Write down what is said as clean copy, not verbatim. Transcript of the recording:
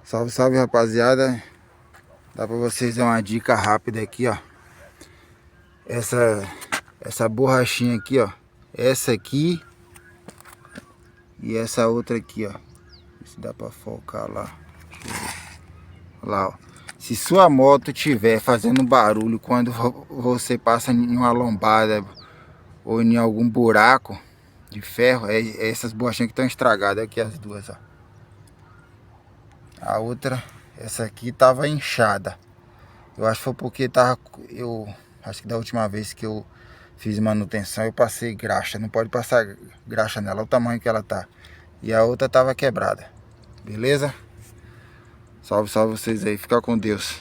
Salve, salve, rapaziada. Dá pra vocês dar uma dica rápida aqui, ó. Essa borrachinha aqui, ó. Essa aqui e essa outra aqui, ó. Se dá pra focar lá. Olha lá, ó. Se sua moto tiver fazendo barulho quando você passa em uma lombada ou em algum buraco de ferro, é essas borrachinhas que estão estragadas. Aqui as duas, ó. A outra, essa aqui tava inchada. Eu acho que foi porque acho que da última vez que eu fiz manutenção eu passei graxa. Não pode passar graxa nela, olha o tamanho que ela tá. E a outra tava quebrada. Beleza? Salve, salve vocês aí. Fica com Deus.